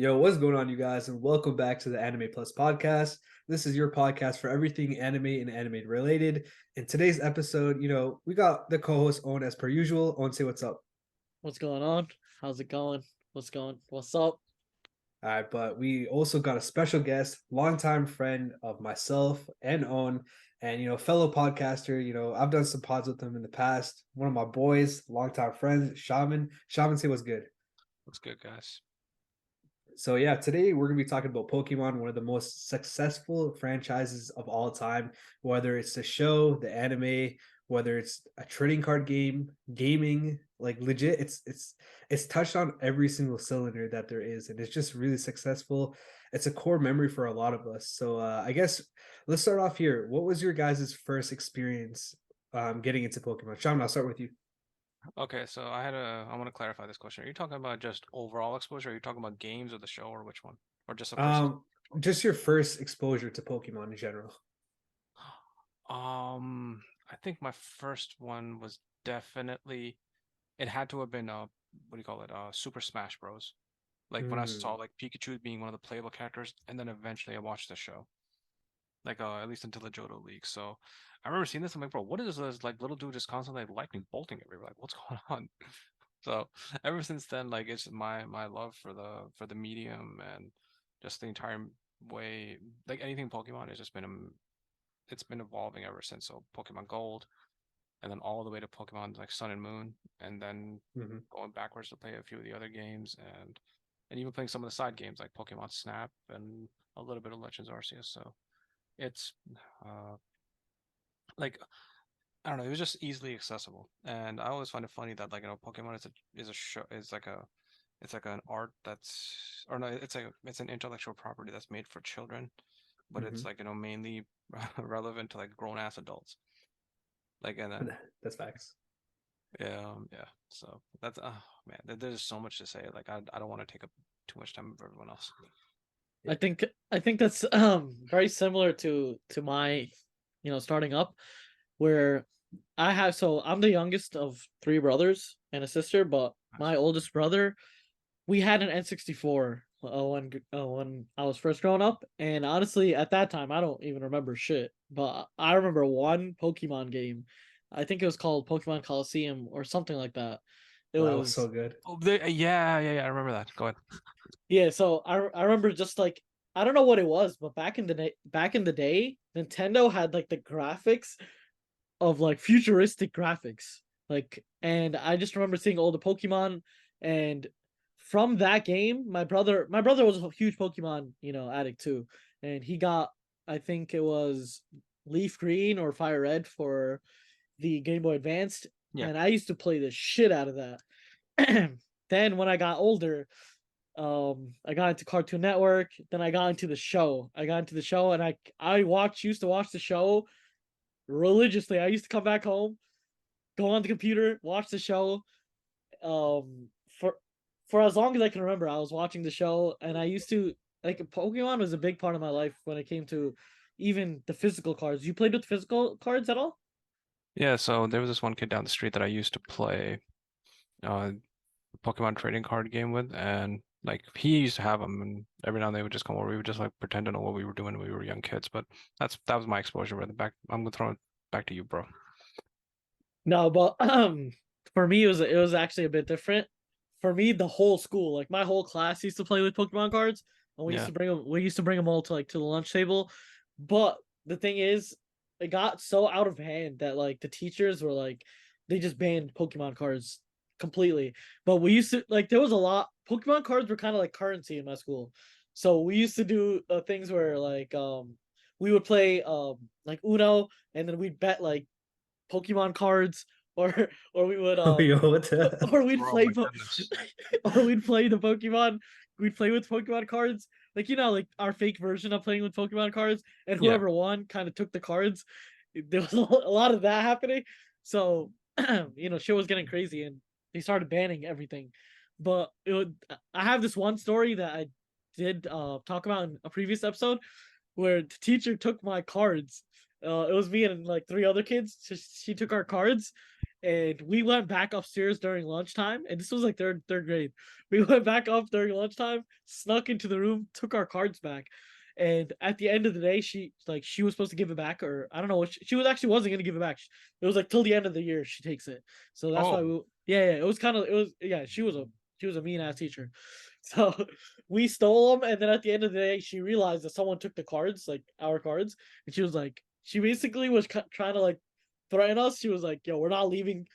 Yo, what's going on, you guys, and welcome back to the Anime Plus podcast. This is your podcast for everything anime and anime related. In today's episode, we got the co-host Aunn as per usual. Aunn, say what's up. What's going on? How's it going? What's up? All right, but we also got a special guest, longtime friend of myself and Aunn, and fellow podcaster. I've done some pods with him in the past. One of my boys, longtime friends, Shaman. Shaman, say what's good. What's good, guys? So yeah, today we're gonna be talking about Pokemon, one of the most successful franchises of all time. Whether it's the show, the anime, whether it's a trading card game, gaming, like legit, it's touched on every single cylinder that there is, and it's just really successful. It's a core memory for a lot of us. So I guess let's start off here. What was your guys' first experience getting into Pokemon? Shaman, I'll start with you. Okay, so I want to clarify this question. Are you talking about just overall exposure? Are you talking about games or the show or which one? Or just the first? Just your first exposure to Pokemon in general. I think my first one was definitely it had to have been what do you call it? Super Smash Bros. Like when I saw like Pikachu being one of the playable characters, and then eventually I watched the show. Like at least until the Johto League. So I remember seeing this. I'm like, bro, what is this like little dude just constantly like, lightning bolting everywhere? Like, what's going on? So ever since then, like it's my love for the medium and just the entire way, like anything Pokemon has just been it's been evolving ever since. So Pokemon Gold, and then all the way to Pokemon like Sun and Moon, and then going backwards to play a few of the other games, and even playing some of the side games like Pokemon Snap and a little bit of Legends Arceus. So it's uh like I don't know, it was just easily accessible. And I always find it funny that like Pokemon is a show is like a it's like an art that's or no, it's an intellectual property that's made for children, but it's like mainly relevant to like grown ass adults. Like and then That's facts. yeah. So that's man, there's so much to say. Like I don't want to take up too much time of everyone else. I think that's very similar to my starting up where I'm the youngest of three brothers and a sister, but my oldest brother, we had an N64 when I was first growing up, and honestly at that time I don't even remember shit, but I remember one Pokemon game. I think it was called Pokemon Coliseum or something like that. It That was so was good. Oh, yeah. I remember that. Go ahead. Yeah, so I remember just like I don't know what it was, but back in the day, Nintendo had like the graphics of like futuristic graphics. And I just remember seeing all the Pokemon, and from that game, my brother was a huge Pokemon, addict too. And he got, I think it was Leaf Green or Fire Red for the Game Boy Advanced, Yeah. and I used to play the shit out of that. Then when I got older, I got into Cartoon Network, then I got into the show. And I used to watch the show religiously. I used to come back home, go on the computer, watch the show. Um for as long as I can remember, I was watching the show, and I used to like Pokemon was a big part of my life when it came to even the physical cards. You played with physical cards at all? Yeah, so there was this one kid down the street that I used to play uh Pokemon trading card game with, and like he used to have them, and every now and then they would just come over. We would just like pretend to know what we were doing when we were young kids. But that was my exposure. Right back, I'm gonna throw it back to you, bro. No, but for me it was actually a bit different. For me, the whole school, like my whole class, used to play with Pokemon cards, and we used Yeah, to bring them. We used to bring them all to the lunch table. But the thing is, it got so out of hand that like the teachers were like, they just banned Pokemon cards completely. But we used to like there was a lot. Pokemon cards were kind of like currency in my school, so we used to do things where like we would play like Uno, and then we'd bet like Pokemon cards, or we would Yo, what the? or we'd oh play my goodness. or we'd play the Pokemon. We'd play with Pokemon cards, like like our fake version of playing with Pokemon cards, and Yeah, whoever won kind of took the cards. There was a lot of that happening, so shit was getting crazy, and they started banning everything. But I have this one story that I did talk about in a previous episode, where the teacher took my cards. It was me and like three other kids. So she took our cards, and we went back upstairs during lunchtime, and this was like third grade. We went back up during lunchtime, snuck into the room, took our cards back, and at the end of the day, she was supposed to give it back, or I don't know what she was actually wasn't gonna give it back. It was like till the end of the year she takes it, so that's why Oh, yeah, it was kind of it was yeah she was a mean ass teacher, so we stole them, and then at the end of the day, she realized that someone took the cards, like our cards, and she was like, she basically was trying to like threaten us. She was like, "Yo, we're not leaving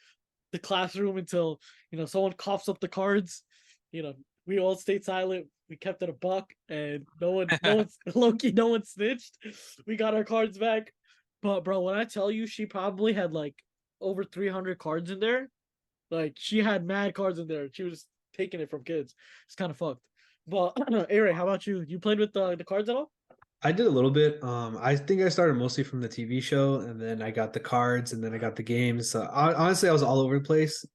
the classroom until someone coughs up the cards." You know, we all stayed silent. We kept it a buck, and no one's Loki, no one snitched. We got our cards back, but bro, when I tell you, she probably had like over 300 cards in there. Like she had mad cards in there. She was taking it from kids. It's kind of fucked. But Aray, how about you? You played with the cards at all? I did a little bit. I think I started mostly from the TV show, and then I got the cards, and then I got the games. So honestly, I was all over the place.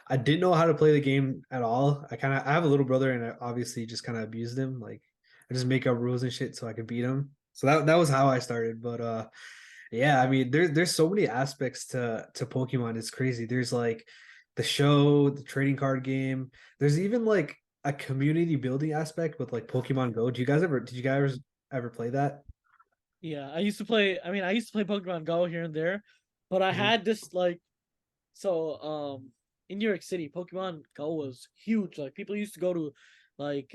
I didn't know how to play the game at all. I have a little brother, and I obviously just kind of abused him. Like I just make up rules and shit so I could beat him. So that was how I started. But yeah, I mean, there's so many aspects to Pokemon. It's crazy. There's like the show, the trading card game. There's even like a community building aspect with like Pokemon Go. Did you guys ever play that? Yeah, I used to play. I mean, I used to play Pokemon Go here and there, but I Mhm. had this like so in New York City, Pokemon Go was huge. Like people used to go to like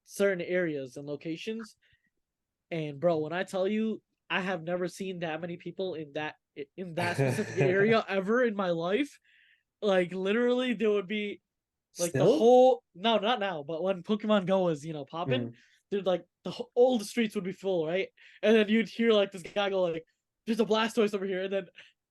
certain areas and locations. And bro, when I tell you, I have never seen that many people in that specific area ever in my life. Like literally, there would be like the Still? whole no, not now, but when Pokemon Go was popping, Mhm. there'd like all the streets would be full, right? And then you'd hear like this guy go like, "There's a Blastoise over here," and then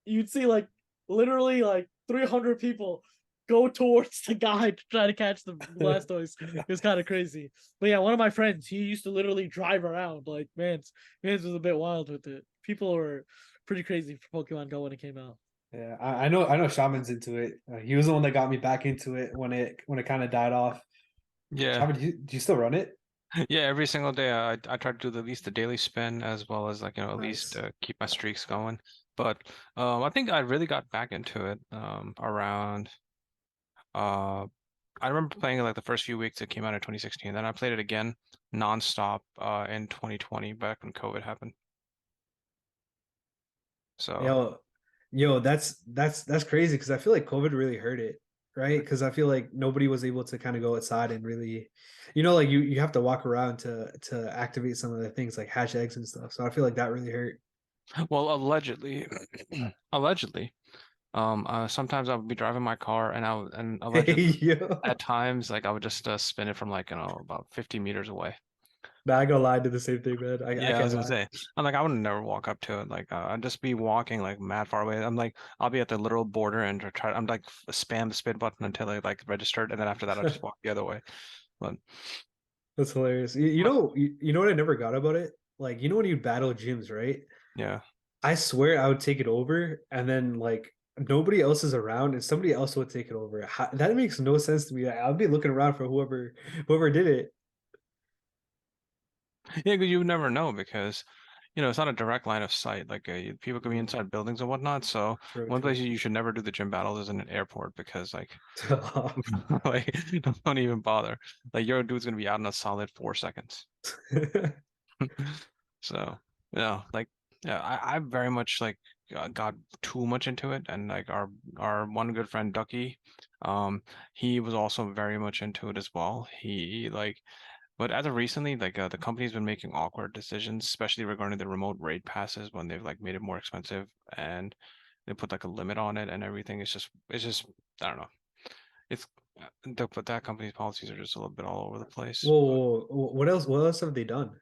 you'd see like literally like 300 people go towards the guy to try to catch the Blastoise. It was kind of crazy. But yeah, one of my friends, he used to literally drive around. Like, man's was a bit wild with it. People were pretty crazy for Pokemon Go when it came out. Yeah, I know Shaman's into it. He was the one that got me back into it when it kind of died off. yeah. Shaman, do you still run it? Yeah, every single day I try to do at least the daily spin as well as like at least Nice. keep my streaks going. But I think I really got back into it around uh I remember playing it like the first few weeks it came out in 2016. Then I played it again nonstop in 2020 back when COVID happened. So Yo, yo, that's crazy because I feel like COVID really hurt it, right? Because I feel like nobody was able to kind of go outside and really, like you have to walk around to activate some of the things like hatch eggs and stuff. So I feel like that really hurt. well allegedly allegedly sometimes I would be driving my car and and Hey, allegedly yo. at times like I would just spin it from like about 50 meters away. Nah, I gonna lie to the same thing, man. I Yeah, I was can't gonna lie. say. I'm like, I would never walk up to it. Like, I'd just be walking like mad far away. I'm like, I'll be at the literal border and try. I'm like, spam the spin button until I like registered, and then after that, I'll just walk the other way. But, That's hilarious. but You know what I never got about it? Like, when you battle gyms, right? yeah, I swear I would take it over, and then like nobody else is around, and somebody else would take it over. That makes no sense to me. I'll be looking around for whoever did it. yeah, because you would never know because it's not a direct line of sight. Like, people could be Mm, inside buildings and whatnot. So true, one place true. you should never do the gym battles is in an airport because like, like don't even bother. Like, your dude's gonna be out in a solid 4 seconds. So like I very much like got too much into it, and like our one good friend Ducky, he was also very much into it as well. He like, but as of recently, like the company's been making awkward decisions, especially regarding the remote raid passes when they've like made it more expensive and they put like a limit on it and everything. It's just I don't know. It's but that company's policies are just a little bit all over the place. But What else? What else have they done?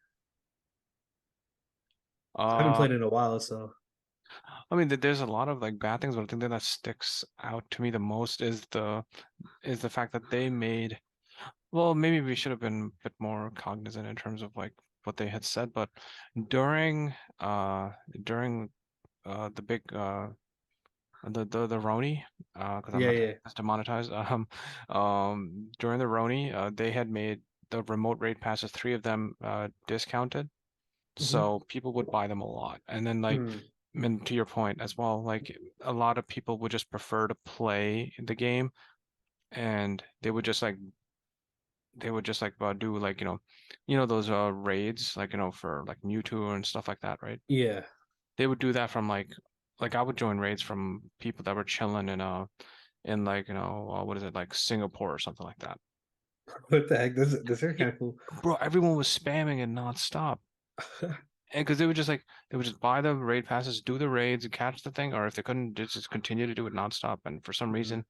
I haven't uh played in a while, so I mean, there's a lot of like bad things, but I think that sticks out to me the most is the fact that they made. Well, maybe we should have been a bit more cognizant in terms of like what they had said, but during during the big the Roni because I'm yeah, not yeah. that's demonetized during the Roni they had made the remote raid passes, three of them discounted, Hmm. so people would buy them a lot, and then like Hmm. and to your point as well, like a lot of people would just prefer to play the game, and they would just like do like those raids, like for like Mewtwo and stuff like that, right? Yeah. They would do that from like I would join raids from people that were chilling in like what is it, like Singapore or something like that. What the heck? This is kind of cool. Bro, everyone was spamming it nonstop. And because they would just buy the raid passes, do the raids, and catch the thing, or if they couldn't, just continue to do it nonstop. And for some reason,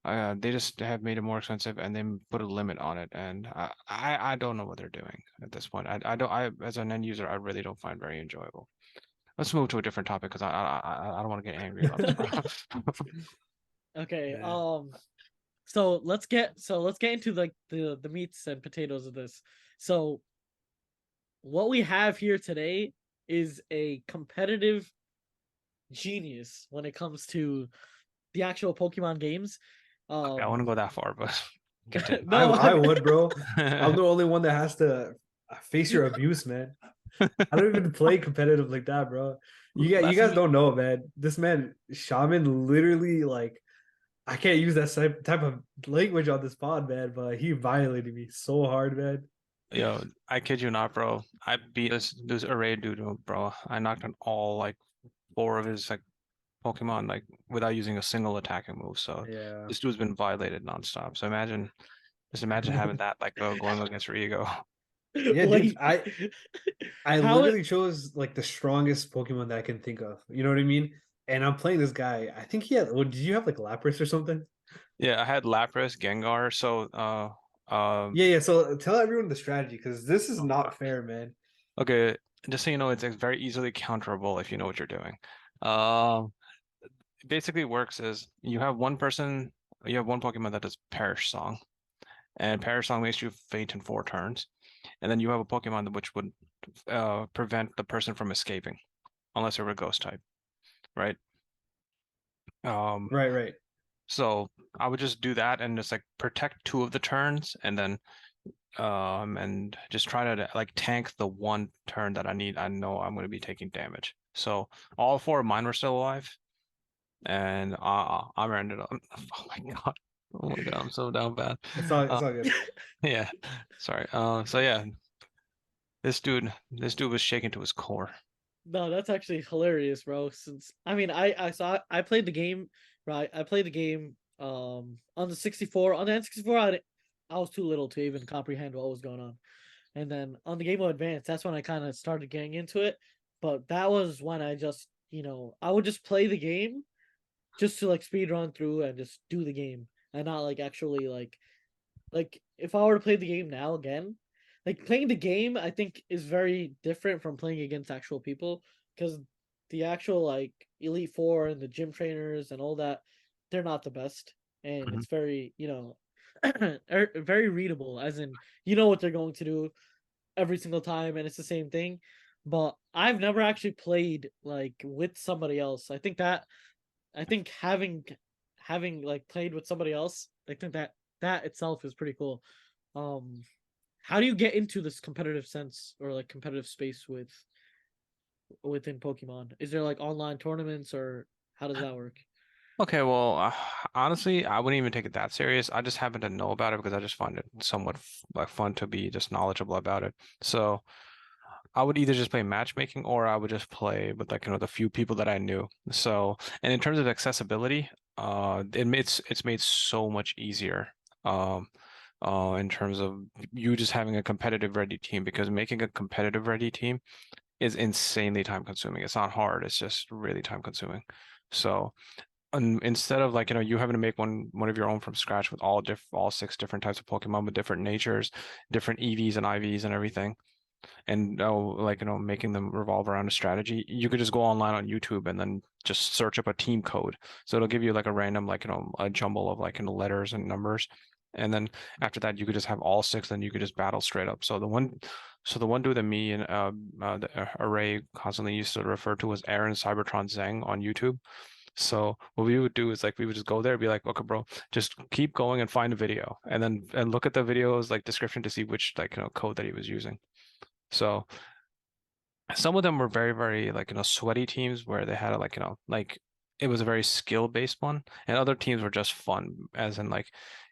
they just have made it more expensive, and then put a limit on it. And I don't know what they're doing at this point. I don't I as an end user, I really don't find very enjoyable. Let's move to a different topic because I don't want to get angry about this, bro. Okay. Yeah. So let's get into like the meats and potatoes of this. So what we have here today is a competitive genius when it comes to the actual Pokemon games. Okay, I want to go that far, but continue. No, I would, bro. I'm the only one that has to face your abuse, man. I don't even play competitive like that, bro. You Last guys time don't know, man. This man Shaman literally like I can't use that type of language on this pod, man. But he violated me so hard, man. Yo, I kid you not, bro. I beat this Array dude, bro. I knocked on all like 4 of his like Pokemon like without using a single attacking move. So Yeah. this dude's been violated nonstop. So just imagine having that like going against your ego. Yeah, dude. wait, I how it? literally chose like the strongest Pokemon that I can think of. You know what I mean? And I'm playing this guy. I think he had. What did you have like Lapras or something? Yeah, I had Lapras, Gengar. So Yeah, yeah. So tell everyone the strategy because this is oh, not fuck. fair, man. Okay, just so you know, it's very easily counterable if you know what you're doing. Um, basically works is you have one Pokemon that does Perish Song, and Perish Song makes you faint in 4 turns, and then you have a Pokemon which would prevent the person from escaping, unless they're a Ghost type, right? Um, Right, right. so I would just do that and just like protect 2 of the turns, and then and just try to like tank the 1 turn that I know I'm going to be taking damage. So all 4 of mine were still alive, and I ended up. Oh my god! Oh my god! I'm so down bad. It's Uh, all good. yeah, sorry. So yeah, this dude was shaken to his core. No, that's actually hilarious, bro. Since I mean, I played the game, right? I played the game on the 64. On the N64, I was too little to even comprehend what was going on. And then on the Game Boy Advance, that's when I kind of started getting into it. But that was when I just, I would just play the game just to like speed run through and just do the game and not like actually like if I were to play the game now again, like playing the game, I think is very different from playing against actual people because the actual like Elite Four and the gym trainers and all that, they're not the best, and Mhm. it's very very readable, as in you know what they're going to do every single time, and it's the same thing. But I've never actually played like with somebody else. I think having like played with somebody else, I think that itself is pretty cool. Um, how do you get into this competitive sense or like competitive space within Pokemon? Is there like online tournaments or how does that work? Okay, well, honestly, I wouldn't even take it that serious. I just happen to know about it because I just find it somewhat like fun to be just knowledgeable about it. So I would either just play matchmaking or I would just play with like the few people that I knew. So, and in terms of accessibility, it's made so much easier. In terms of you just having a competitive ready team, because making a competitive ready team is insanely time consuming. It's not hard, it's just really time consuming. So instead of like you having to make one of your own from scratch with all 6 different types of Pokemon with different natures, different EVs and IVs and everything, and like making them revolve around a strategy, you could just go online on YouTube and then just search up a team code. So it'll give you like a random like a jumble of like letters and numbers, and then after that you could just have all 6, then you could just battle straight up. So the one dude that me and the Array constantly used to refer to as Aaron Cybertron Zeng on YouTube. So what we would do is like we would just go there and be like, okay, bro, just keep going and find a video, and then look at the video's like description to see which like code that he was using. So some of them were very, very like, sweaty teams where they had like, like it was a very skill-based one, and other teams were just fun, as in like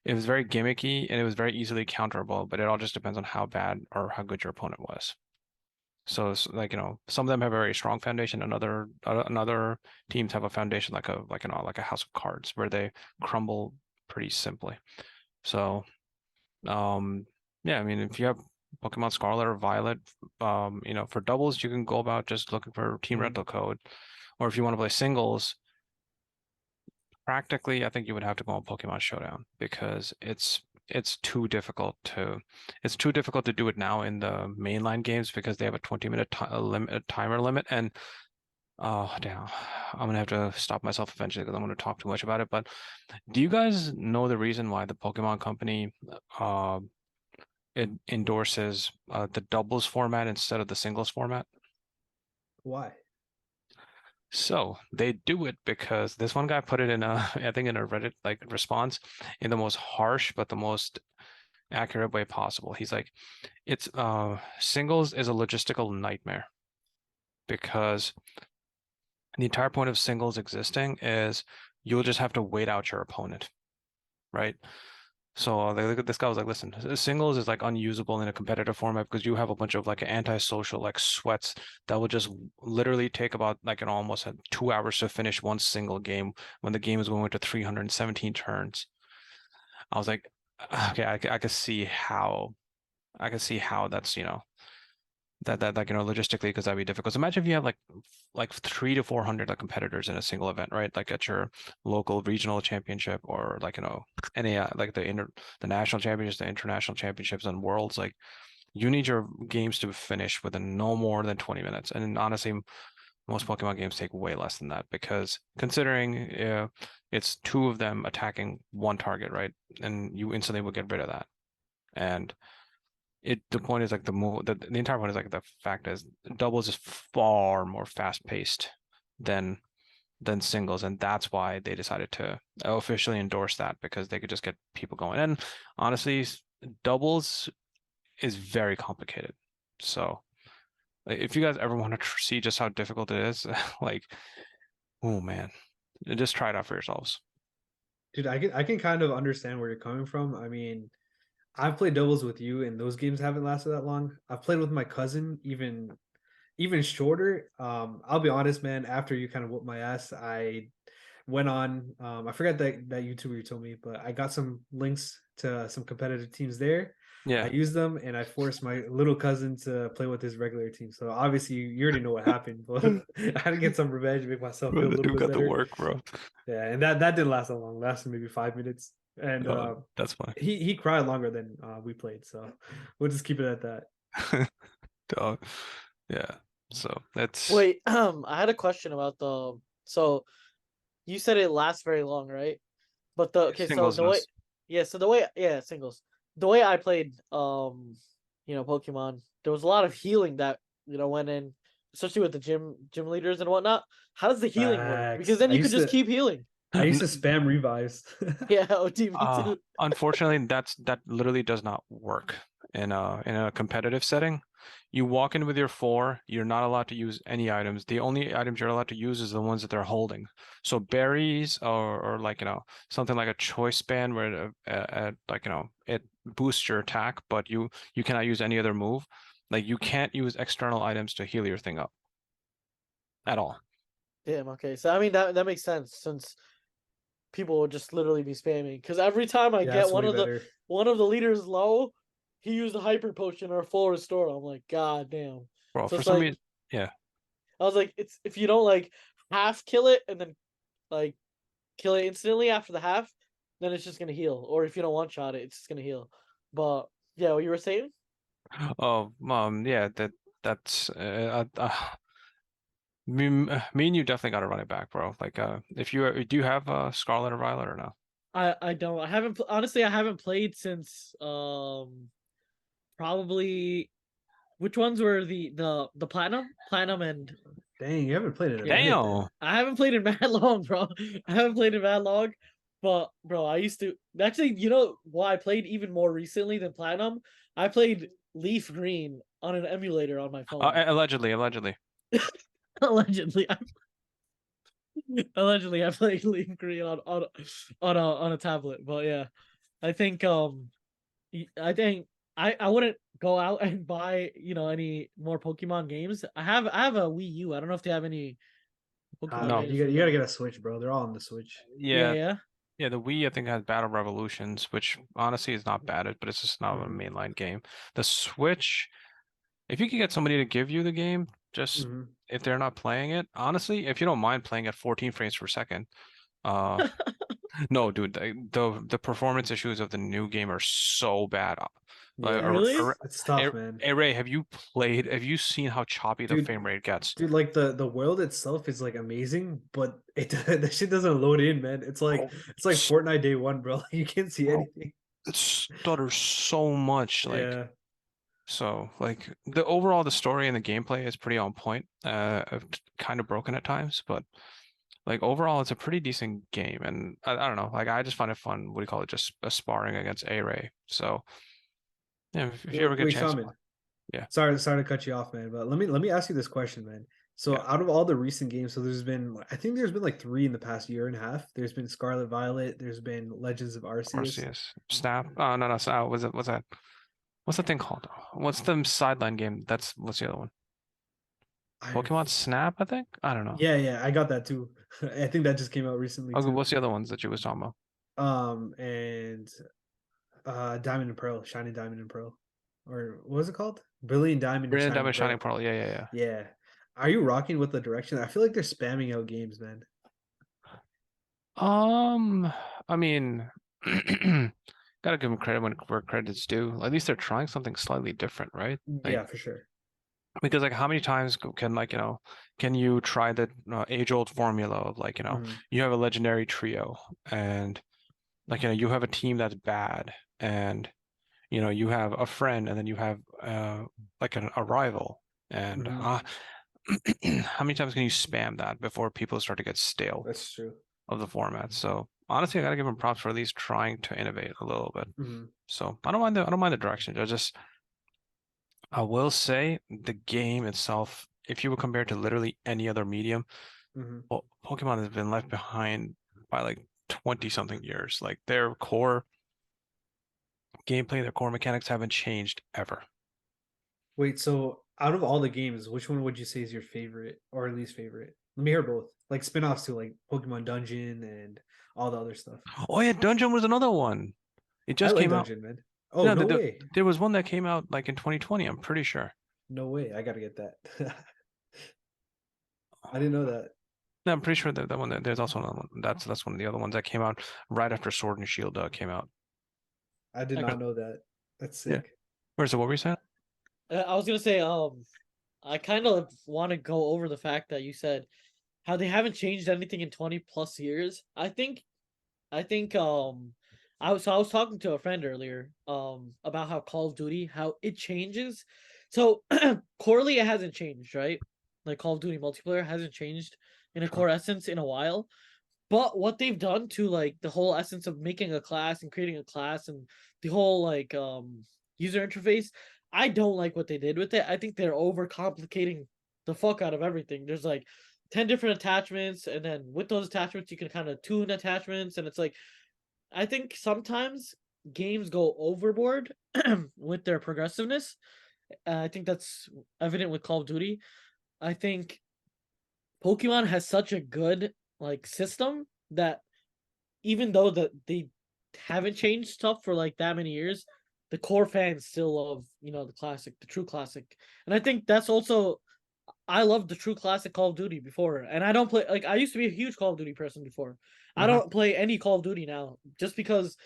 it was very gimmicky and it was very easily counterable, but it all just depends on how bad or how good your opponent was. So it's like, some of them have a very strong foundation, and another teams have a foundation like like a house of cards where they crumble pretty simply. So, yeah, I mean, if you have Pokemon Scarlet or Violet, for doubles, you can go about just looking for team rental code. Or if you want to play singles, practically, I think you would have to go on Pokemon Showdown because it's too difficult to do it now in the mainline games because they have a 20-minute timer limit. And oh damn, I'm gonna have to stop myself eventually because I'm gonna talk too much about it. But do you guys know the reason why the Pokemon Company it endorses the doubles format instead of the singles format? Why? So they do it because this one guy put it in a, I think in a Reddit like response in the most harsh but the most accurate way possible. He's like, it's singles is a logistical nightmare because the entire point of singles existing is you'll just have to wait out your opponent, right? So this guy was like, listen, singles is like unusable in a competitive format because you have a bunch of like antisocial like sweats that will just literally take about like almost 2 hours to finish one single game when the game is going into 317 turns. I was like, okay, I could see how that's that like logistically because that'd be difficult. So imagine if you have like 300 to 400 like competitors in a single event, right? Like at your local regional championship or like any like the national championships, the international championships, and worlds. Like you need your games to finish within no more than 20 minutes. And honestly, most Pokemon games take way less than that because considering it's two of them attacking one target, right? And you instantly will get rid of that. And the point is like the entire point is like the fact is doubles is far more fast paced than singles, and that's why they decided to officially endorse that because they could just get people going. And honestly, doubles is very complicated. So if you guys ever want to see just how difficult it is, like, oh man, just try it out for yourselves. Dude, I can kind of understand where you're coming from. I mean, I've played doubles with you, and those games haven't lasted that long. I've played with my cousin, even shorter. I'll be honest, man. After you kind of whooped my ass, I went on. I forgot that YouTuber you told me, but I got some links to some competitive teams there. I Yeah. used them, and I forced my little cousin to play with his regular team. So obviously, you already know what happened, but I had to get some revenge, make myself Bro, feel a the little dude bit got the better. work, bro. Yeah, and that didn't last that long. It lasted maybe 5 minutes, and Oh, that's fine. he cried longer than we played. So we'll just keep it at that. Dog. Yeah. So that's Wait, I had a question about so you said it lasts very long, right? But so singles the way, does. yeah, so the way, yeah, singles. The way I played, Pokemon, there was a lot of healing that went in, especially with the gym leaders and whatnot. How does the healing work? Because Facts. then you could just keep healing. I used to spam revives. Yeah, OTV too. Unfortunately, that literally does not work in a competitive setting. You walk in with your 4, you're not allowed to use any items. The only items you're allowed to use is the ones that they're holding. So berries or like something like a choice band where like it boosts your attack, but you cannot use any other move. Like you can't use external items to heal your thing up at all. Damn. Okay. So I mean that makes sense since people would just literally be spamming. Because every time I Yeah, get that's way better. one of the leaders low, he used a hyper potion or a full restore. I'm like, God damn. Bro, So for it's some like reason, yeah. I was like, it's if you don't like half kill it and then like kill it instantly after the half, then it's just gonna heal. Or if you don't one shot it, it's just gonna heal. But yeah, what you were saying? Oh, yeah, that's me and you definitely got to run it back, bro. Like, if you do you have Scarlet or Violet or no? I don't. I haven't honestly. I haven't played since probably which ones were the platinum and Dang, you haven't played in a yeah. minute then. Damn, I haven't played in mad long, bro. I haven't played in mad long, but bro, I used to actually. You know why I played even more recently than platinum? I played Leaf Green on an emulator on my phone. Allegedly. Allegedly, allegedly, I played Leaf Green on a tablet. But yeah, I think I think I wouldn't go out and buy any more Pokemon games. I have a Wii U. I don't know if they have any Pokemon No. Man, games you for got you got to that. get a Switch, bro. They're all on the Switch. Yeah, Yeah, yeah. yeah. The Wii I think has Battle Revolutions, which honestly is not bad, but it's just not a Hmm. mainline game. The Switch, if you could get somebody to give you the game, just Hmm. if they're not playing it, honestly, if you don't mind playing at 14 frames per second, uh, no, dude, the performance issues of the new game are so bad. Like, Yeah, Really? it's tough, man. Aray, have you played? Have you seen how choppy the Dude, frame rate gets? dude, like the world itself is like amazing, but it the shit doesn't load in, man. Bro, It's like Fortnite day one, bro. You can't see bro, anything. it stutters so much. Like, Yeah. so, like the story and the gameplay is pretty on point. Kind of broken at times, but like overall, it's a pretty decent game. And I don't know, like I just find it fun. What do you call it? Just sparring against Aray. So yeah, if you ever get a Wait, chance, Shaman. yeah, Sorry to cut you off, man. But let me ask you this question, man. So yeah, out of all the recent games, so I think there's been like three in the past year and a half. There's been Scarlet Violet. There's been Legends of Arceus. Arceus, Snap. Oh no, no, was it? What's that? What's that thing called? What's the sideline game? What's the other one? I Pokemon Snap, I think. I don't know. Yeah, I got that too. I think that just came out recently Okay, too. what's the other ones that you was talking about? And Diamond and Pearl, Shining Diamond and Pearl, or what was it called? Brilliant Diamond and Brilliant Shining Diamond Shining Pearl. Pearl. Yeah, yeah, yeah. Yeah. Are you rocking with the direction? I feel like they're spamming out games, man. Um, I mean, gotta give them credit where credit's due. At least they're trying something slightly different, right? Like, Yeah, for sure. because like, how many times can like can you try the age-old formula of like Hmm. you have a legendary trio and like you have a team that's bad and you have a friend and then you have like a rival and Hmm. how many times can you spam that before people start to get stale That's true. of the format? So honestly, I gotta give them props for at least trying to innovate a little bit. Hmm. So I don't mind the direction. I will say the game itself, if you would compare it to literally any other medium, Hmm. well, Pokemon has been left behind by like 20 something years. Like their core gameplay, their core mechanics haven't changed ever. Wait, so out of all the games, which one would you say is your favorite or least favorite? Let me hear both. Like spin-offs to like Pokemon Dungeon and all the other stuff. Oh yeah, Dungeon was another one. It I just like came out. Dungeon, man. Oh, No, no way. there was one that came out like in 2020, I'm pretty sure. No way. I gotta get that. I didn't know that. No, I'm pretty sure that one. There's also another one. That's one of the other ones that came out right after Sword and Shield came out. I did Okay. not know that. That's Yeah. sick. Where's it? What were you saying? I was gonna say, I kind of want to go over the fact that you said how they haven't changed anything in 20 plus years. I think I was talking to a friend earlier about how Call of Duty how it changes. So corely it hasn't changed, right? Like Call of Duty multiplayer hasn't changed in a Sure. core essence in a while. But what they've done to like the whole essence of making a class and creating a class and the whole like user interface, I don't like what they did with it. I think they're overcomplicating the fuck out of everything. There's like 10 different attachments, and then with those attachments you can kind of tune attachments, and it's like I think sometimes games go overboard with their progressiveness. I think that's evident with Call of Duty. I think Pokemon has such a good like system that even though that they haven't changed stuff for like that many years, the core fans still love, the classic, the true classic. And I think that's also I loved the true classic Call of Duty before. And I don't play like I used to be a huge Call of Duty person before. I Hmm. don't play any Call of Duty now just because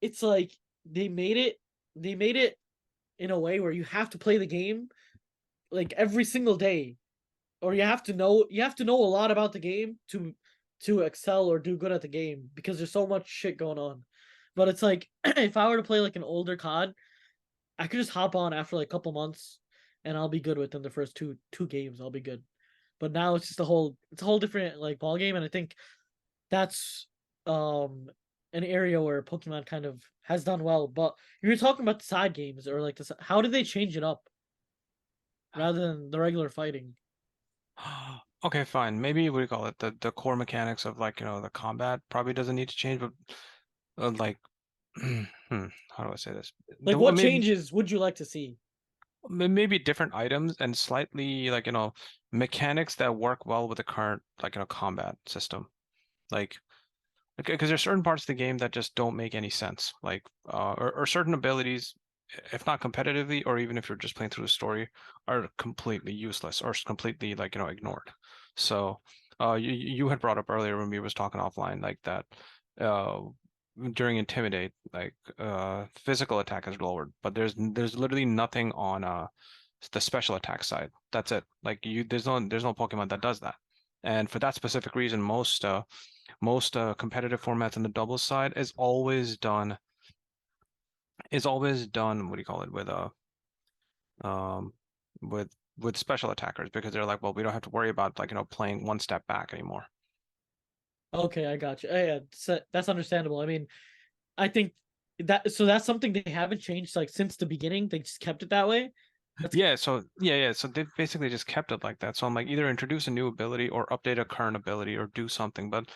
it's like they made it they made it in a way where you have to play the game like every single day, or you have to know a lot about the game to excel or do good at the game because there's so much shit going on. But it's like if I were to play like an older COD, I could just hop on after like a couple months and I'll be good within the first two games. I'll be good. But now it's a whole different like ball game, and I think that's um an area where Pokemon kind of has done well. But you were talking about the side games or like how did they change it up rather than the regular fighting? Okay, fine. Maybe what do you call it? The core mechanics of like, the combat probably doesn't need to change, but like how do I say this? Like, what changes would you like to see? Maybe different items and slightly like, mechanics that work well with the current like, combat system. Like, because there's certain parts of the game that just don't make any sense. Like, or certain abilities, if not competitively, or even if you're just playing through the story, are completely useless or completely like, ignored. So, you had brought up earlier when we was talking offline, like that, uh, during Intimidate, like, physical attack is lowered, but there's literally nothing on the special attack side. That's it. Like there's no Pokemon that does that. And for that specific reason, most competitive formats on the doubles side is always done, what do you call it, um with with special attackers, because they're like, well, we don't have to worry about like, playing one step back anymore. Okay, I got you. Yeah, that's understandable. I mean, I think that's something they haven't changed like since the beginning. They just kept it that way. That's So they basically just kept it like that. So I'm like, either introduce a new ability or update a current ability or do something. But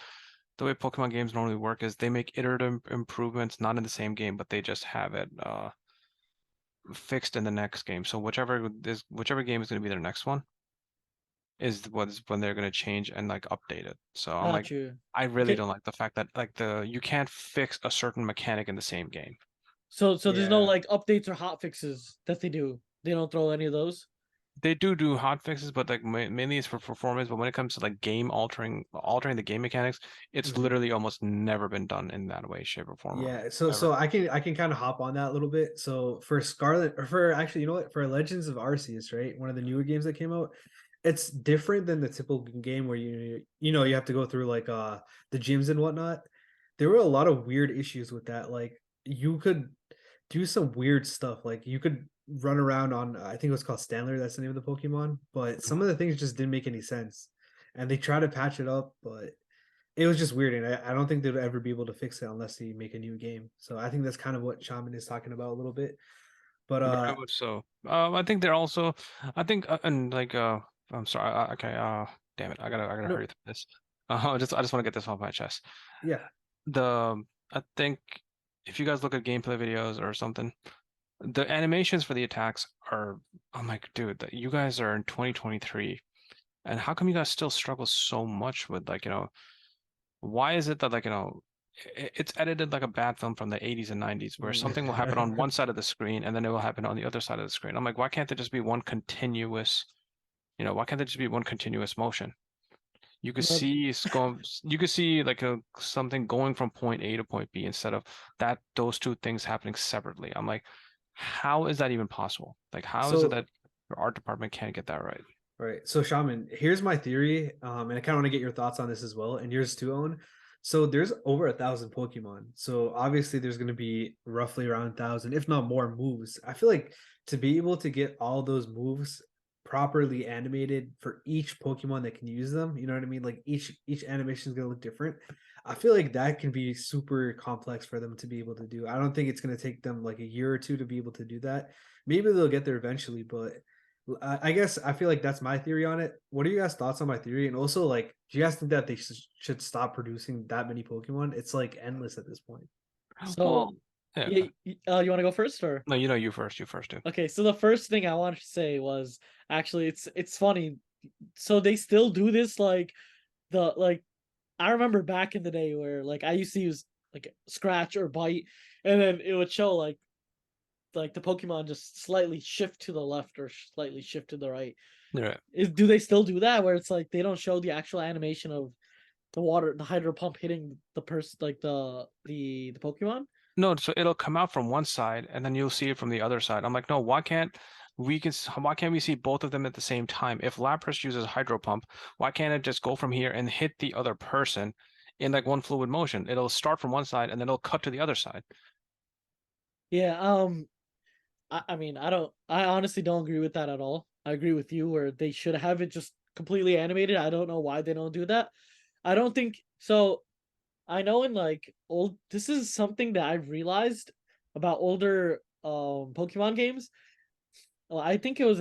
the way Pokemon games normally work is they make iterative improvements, not in the same game, but they just have it fixed in the next game. So whichever game is going to be their next one is when they're going to change and like update it. So I'm like, got you. I really Okay, don't like the fact that like you can't fix a certain mechanic in the same game. so there's no Yeah. like updates or hot fixes that they do. They don't throw any of those. They do hot fixes, but like mainly it's for performance. But when it comes to like game altering the game mechanics, it's Mhm. literally almost never been done in that way, shape, or form, Yeah, so ever. I can kind of hop on that a little bit. So for Scarlet, or for actually, you know what, for Legends of Arceus, right? One of the newer games that came out, it's different than the typical game where you have to go through like the gyms and whatnot. There were a lot of weird issues with that. Like you could do some weird stuff. Like you could run around on I think it was called Stanler, that's the name of the Pokemon, but some Mhm. of the things just didn't make any sense. And they try to patch it up, but it was just weird, and I don't think they'll ever be able to fix it unless they make a new game. So I think that's kind of what Shaman is talking about a little bit. But Very much so. I think they're also, I think, and like, I'm sorry. Okay. Damn it. I gotta no, hurry through this. I just want to get this off my chest. yeah. The, I think if you guys look at gameplay videos or something, the animations for the attacks are, I'm like, dude, that you guys are in 2023. And how come you guys still struggle so much with like, why is it that like, it's edited like a bad film from the 80s and 90s where something will happen on one side of the screen and then it will happen on the other side of the screen. I'm like, why can't there just be one continuous, why can't there just be one continuous motion? You could No, see you could see like something going from point A to point B instead of those two things happening separately. I'm like, how is that even possible? Like, how is it So that your art department can't get that right? right. So Shaman, here's my theory. And I kind of want to get your thoughts on this as well, and yours too, Owen. So there's over 1,000 Pokemon. So obviously there's going to be roughly around 1,000, if not more, moves. I feel like to be able to get all those moves properly animated for each Pokemon that can use them, you know what I mean? Like each animation is going to look different. I feel like that can be super complex for them to be able to do. I don't think it's going to take them like a year or two to be able to do that. Maybe they'll get there eventually, but I guess I feel like that's my theory on it. What are you guys' thoughts on my theory? And also, like, do you guys think that they should stop producing that many Pokemon? It's like endless at this point. so Well, yeah. yeah, you want to go first or? No, you first. You first, too. Okay, so the first thing I wanted to say was actually it's funny. So they still do this like I remember back in the day where like I used to use like scratch or bite, and then it would show like the Pokemon just slightly shift to the left or slightly shift to the right. You're right. Do they still do that where it's like they don't show the actual animation of the hydro pump hitting the person like the Pokemon? No, so it'll come out from one side and then you'll see it from the other side. I'm like, no, why can't we see both of them at the same time? If Lapras uses Hydro Pump, why can't it just go from here and hit the other person in like one fluid motion? It'll start from one side and then it'll cut to the other side. Yeah, I mean I honestly don't agree with that at all. I agree with you where they should have it just completely animated. I don't know why they don't do that. I don't think so. I know in like old. This is something that I've realized about older Pokemon games. I think it was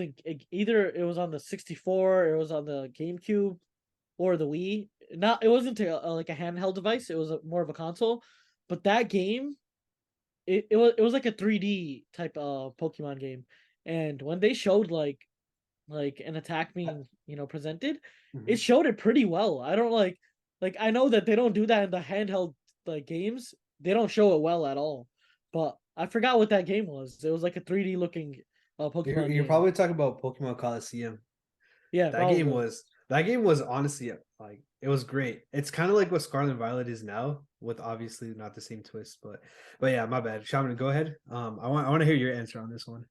either it was on the 64, it was on the GameCube, or the Wii. Not it wasn't like a handheld device. It was more of a console. But that game, it was like a 3D type of Pokemon game. And when they showed like an attack being presented, it Mhm. showed it pretty well. I don't like I know that they don't do that in the handheld like games. They don't show it well at all. But I forgot what that game was. It was like a 3D looking You're Pokemon you're game. probably talking about Pokemon Coliseum. Yeah, probably. That game was honestly like it was great. It's kind of like what Scarlet and Violet is now, with obviously not the same twist, but yeah, my bad. Shaman, go ahead. I want to hear your answer on this one.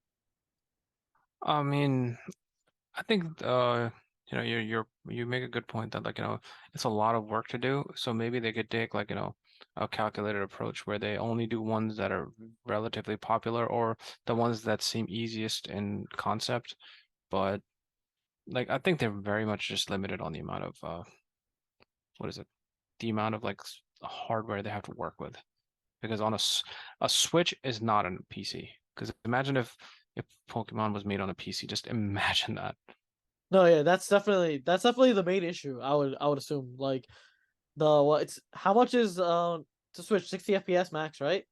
I mean, I think you make a good point that, like, it's a lot of work to do. So maybe they could take, like, a calculated approach where they only do ones that are relatively popular, or the ones that seem easiest in concept. But like, I think they're very much just limited on the amount of what is it? The amount of like hardware they have to work with. Because a Switch is not on a PC. Because imagine if Pokemon was made on a PC. Just imagine that. No, yeah, that's definitely the main issue. I would assume like the what it's how much is to Switch 60 FPS max, right?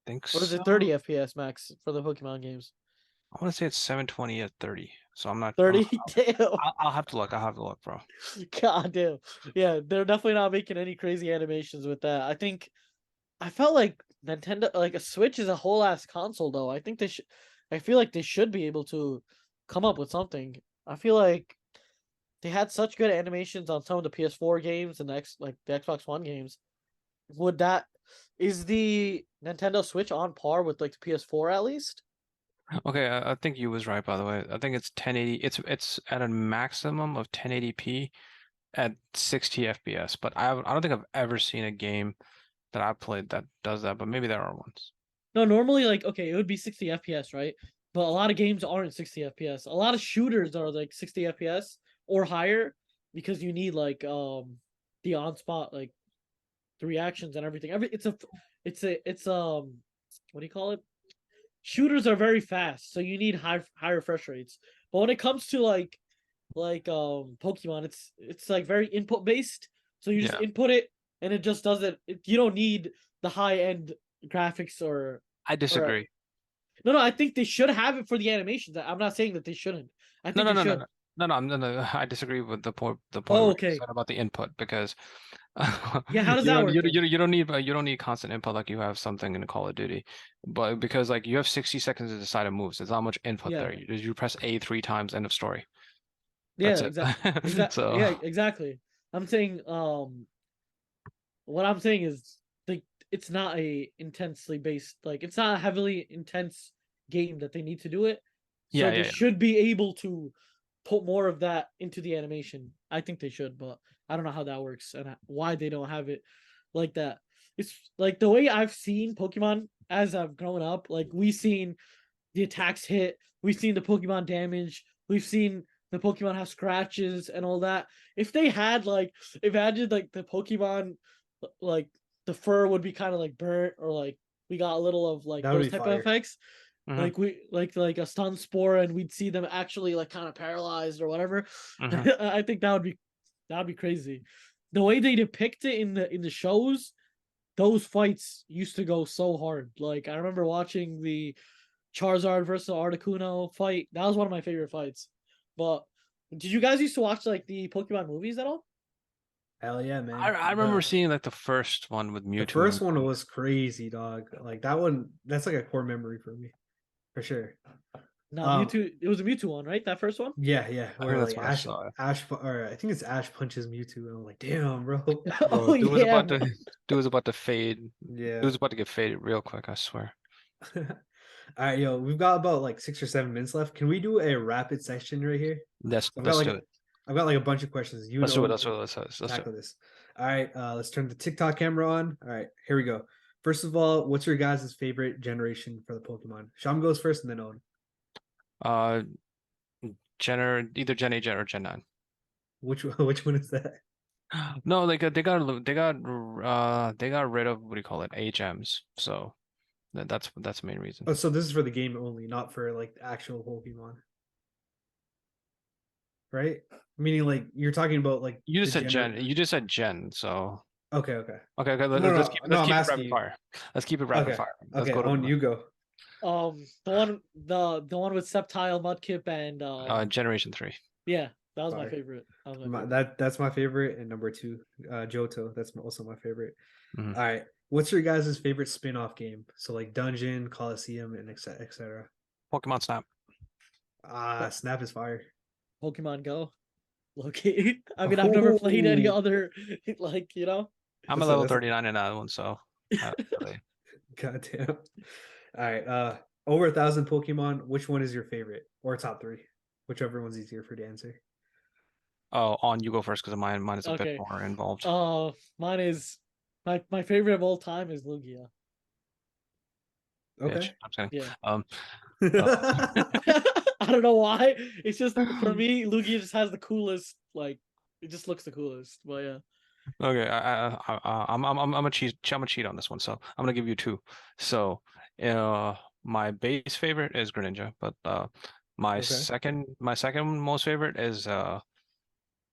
Think Or is it 30 so. FPS max for the Pokemon games? I want to say it's 720 at 30. So I'm not. 30? Damn. I'll have to look. I'll have to look, bro. God damn. Yeah, they're definitely not making any crazy animations with that. I felt like Nintendo like a Switch is a whole ass console though. I feel like they should be able to come up with something. I feel like they had such good animations on some of the PS4 games and the Xbox One games. Would that is the Nintendo Switch on par with like the PS4 at least? Okay, I think you was right, by the way. I think it's 1080. It's at a maximum of 1080p at 60 FPS. But I don't think I've ever seen a game that I've played that does that. But maybe there are ones. No, normally like okay, it would be 60 FPS, right? But a lot of games aren't 60 FPS. A lot of shooters are like 60 FPS or higher because you need like the on spot like the reactions and everything. It's what do you call it? Shooters are very fast, so you need high refresh rates. But when it comes to like Pokemon, it's like very input based. So you just Yeah, input it and it just does it. You don't need the high end graphics I or disagree. no, I think they should have it for the animations. I'm not saying that they shouldn't. I No, think no, they no, no, should. no. No, no, no, I disagree with the point Oh, where you okay. said about the input, because Yeah, how does that work then? you don't need constant input like you have something in Call of Duty, but because like you have 60 seconds to decide a move, so there's not much input there. Yeah. You press A 3 times, end of story. Yeah, That's it. So yeah, exactly. I'm saying what I'm saying is like it's not a intensely based like it's not a heavily intense game that they need to do it. So yeah, they yeah, yeah. should be able to put more of that into the animation. I think they should, but I don't know how that works and why they don't have it like that. It's like the way I've seen Pokemon as I've grown up, like we've seen the attacks hit, we've seen the Pokemon damage, we've seen the Pokemon have scratches and all that. If they had like imagine like the Pokemon like the fur would be kind of like burnt or like we got a little of like That would those be type of fire. effects Hmm. like we like a stun spore and we'd see them actually like kind of paralyzed or whatever. Hmm. I think that would be crazy. The way they depict it in the shows, those fights used to go so hard. Like I remember watching the Charizard versus Articuno fight. That was one of my favorite fights. But did you guys used to watch like the Pokemon movies at all? Hell yeah, I man. I remember seeing like the first one with The Mewtwo first and one was crazy, dog. Like that one, that's like a core memory for me, for sure. No, Um, Mewtwo. It was a Mewtwo one, right? That first one. yeah, yeah. I think Where that's like what I saw. Or I think it's Ash punches Mewtwo, and I'm like, damn, bro. Bro, Oh yeah, bro. dude was about to fade. Dude Yeah. was about to get faded real quick, I swear. All right, yo, we've got about like 6 or 7 minutes left. Can we do a rapid section right here? So Let's do it. I've got like a bunch of questions. You and Let's do it. Owen Let's do can it. Let's do it. tackle this. All right, let's turn the TikTok camera on. All right, here we go. First of all, what's your guys' favorite generation for the Pokemon? Sham goes first, and then Owen. Uh, either Gen 8 or Gen 9. Which which one is that? No, like they got rid of what do you call it, HMs. So that's the main reason. Oh, so this is for the game only, not for like actual Pokemon, right? Meaning like you're talking about like You the just said gener. Gen. You just said Gen. So Okay, okay. okay. No, Let's no, keep no. I'm it asking rapid you. fire. Let's keep it rapid Okay, fire. Let's okay. go to On you go. The one with Sceptile, Mudkip, and Generation 3. yeah, that was my Fire. favorite. That was my favorite. That's my favorite, and number two, Johto. That's also my favorite. Mhm. All right, what's your guys' favorite spin-off game? So like Dungeon, Coliseum, and etc. Pokemon Snap. Po- Snap is fire. Pokemon Go. Loki. I mean, I've never played any Oh, other like I'm a that's a level that's a 39 in that one, so really. goddamn. All right, over 1,000 Pokemon. Which one is your favorite, or top three, whichever one's easier for you to answer? Oh, on you go first because mine is a bit Okay. more involved. Mine is my favorite of all time is Lugia. Bitch. Okay. I'm just kidding. Yeah. Uh, I don't know why. It's just for me, Lugia just has the coolest, like it just looks the coolest. But yeah. Okay, I'm gonna cheat on this one, so I'm gonna give you two. So, my base favorite is Greninja, but Okay. my second most favorite is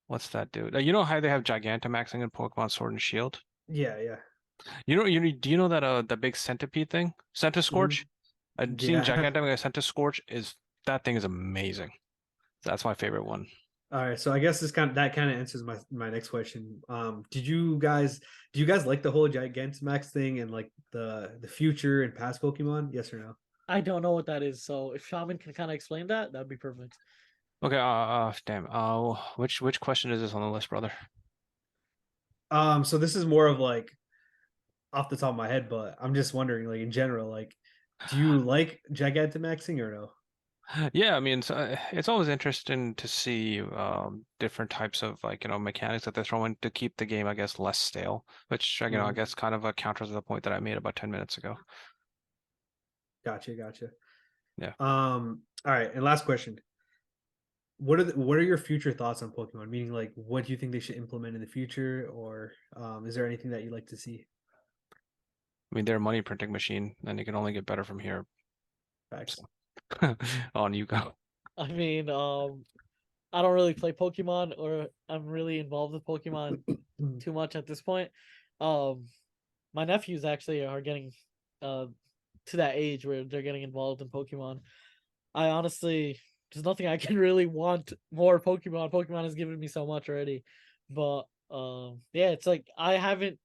what's that dude? You know how they have Gigantamaxing in Pokemon Sword and Shield? Yeah, yeah. Do you know that the big centipede thing, Mhm. Centiskorch? I've seen Yeah. Gigantamax Centiskorch is that thing is amazing. That's my favorite one. All right, so I guess that kind of answers my next question. Do you guys like the whole Gigantamax thing and like the future and past Pokemon? Yes or no? I don't know what that is. So if Shaman can kind of explain that, that'd be perfect. Okay, damn. Which question is this on the list, brother? So this is more of like off the top of my head, but I'm just wondering, like in general, like, do you like Gigantamaxing or no? Yeah, I mean, it's always interesting to see different types of like mechanics that they're throwing to keep the game, I guess, less stale. Which I Mhm. guess kind of counters the point that I made about 10 minutes ago. Gotcha, gotcha. Yeah, All right, and last question. What are your future thoughts on Pokemon? Meaning, like, what do you think they should implement in the future, or is there anything that you'd like to see? I mean, they're a money printing machine, and it can only get better from here. Facts. So, on you go. I mean, I don't really play Pokemon or I'm really involved with Pokemon too much at this point. Um, my nephews actually are getting uh to that age where they're getting involved in Pokemon. I honestly there's nothing I can really want more Pokemon. Pokemon has given me so much already. But yeah, it's like I haven't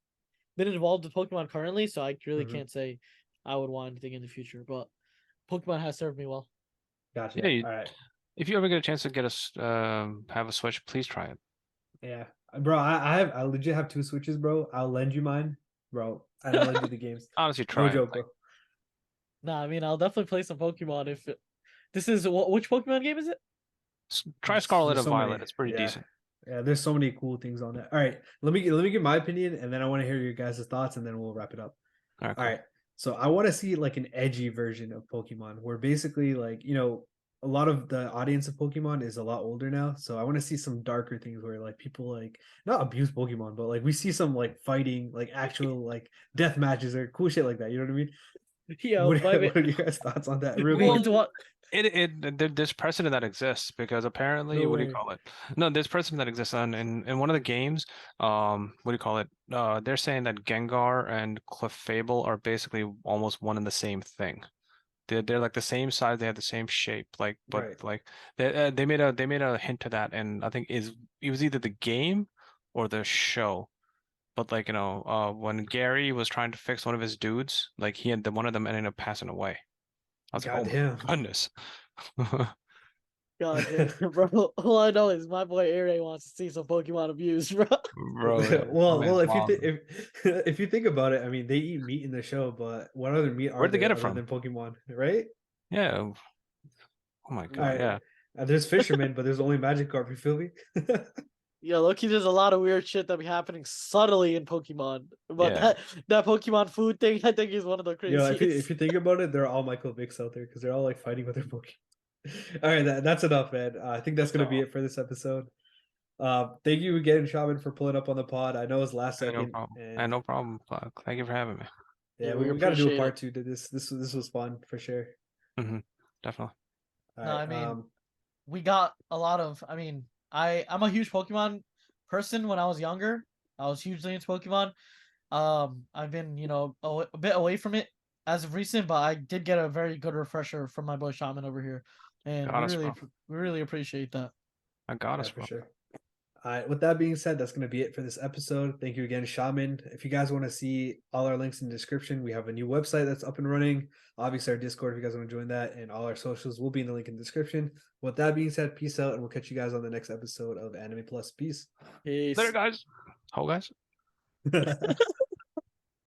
been involved with Pokemon currently, so I really Mhm. can't say I would want anything in the future. But Pokemon has served me well. Yeah, Gotcha. All right. if you ever get a chance to have a Switch, please try it. Yeah, bro. I legit have two Switches, bro. I'll lend you mine, bro, and I'll lend you the games. Honestly, No try it. joke, Like, bro. Nah, I mean I'll definitely play some Pokemon if this is which Pokemon game is it? try Scarlet There's and so Violet. many. It's pretty Yeah, decent. yeah. There's so many cool things on that. All right, let me give my opinion, and then I want to hear your guys' thoughts, and then we'll wrap it up. All right, All cool. right. So I want to see like an edgy version of Pokemon where basically like, a lot of the audience of Pokemon is a lot older now. So I want to see some darker things where like people like not abuse Pokemon, but like we see some like fighting, like actual like death matches or cool shit like that. You know what I mean? Yo, What my what are you guys thoughts on that real me quick? and what There's precedent that exists because apparently, No what do you way. call it? No, there's precedent that exists in one of the games. What do you call it? They're saying that Gengar and Clefable are basically almost one and the same thing. They're like the same size, they have the same shape, like but Right. like they made a hint to that, and I think is it was either the game or the show. But like when Gary was trying to fix one of his dudes, like he had one of them ended up passing away. I was like, oh my Goddamn. goodness. God damn, bro. All I know is my boy Aray wants to see some Pokemon abuse, bro. Bro, yeah, my Well, man's if you wild. think if you think about it, I mean, they eat meat in the show, but what other meat are Where'd they get there it other from? than Pokemon, right? Yeah. Oh my All God. right. Yeah. There's fishermen, but there's only Magikarp. You feel me? Yeah, Loki, there's a lot of weird shit that be happening subtly in Pokemon. But Yeah. that Pokemon food thing, I think is one of the If craziest. you think about it, they're all Michael Vicks out there because they're all like fighting with their Pokemon. All right, that's enough, man. I think that's Let's gonna be go. it for this episode. Thank you again, Shaman, for pulling up on the pod. I know it was last Hey, no second, problem. and No problem. Thank you for having me. yeah, Yeah, we, we we got to do a appreciate part it. two to this. This was fun for sure. Definitely. All No, right. I mean, we got a lot of. I mean, I'm a huge Pokemon person. When I was younger, I was hugely into Pokemon. I've been a bit away from it as of recent, but I did get a very good refresher from my boy Shaman over here, and Got us, bro. we really appreciate that. I got Yeah, us, for bro. sure. All right. With that being said, that's going to be it for this episode. Thank you again, Shaman. If you guys want to see all our links in the description, we have a new website that's up and running. Obviously, our Discord, if you guys want to join that, and all our socials will be in the link in the description. With that being said, peace out, and we'll catch you guys on the next episode of Anime Plus. Peace. Peace. Later, guys. Ho, guys.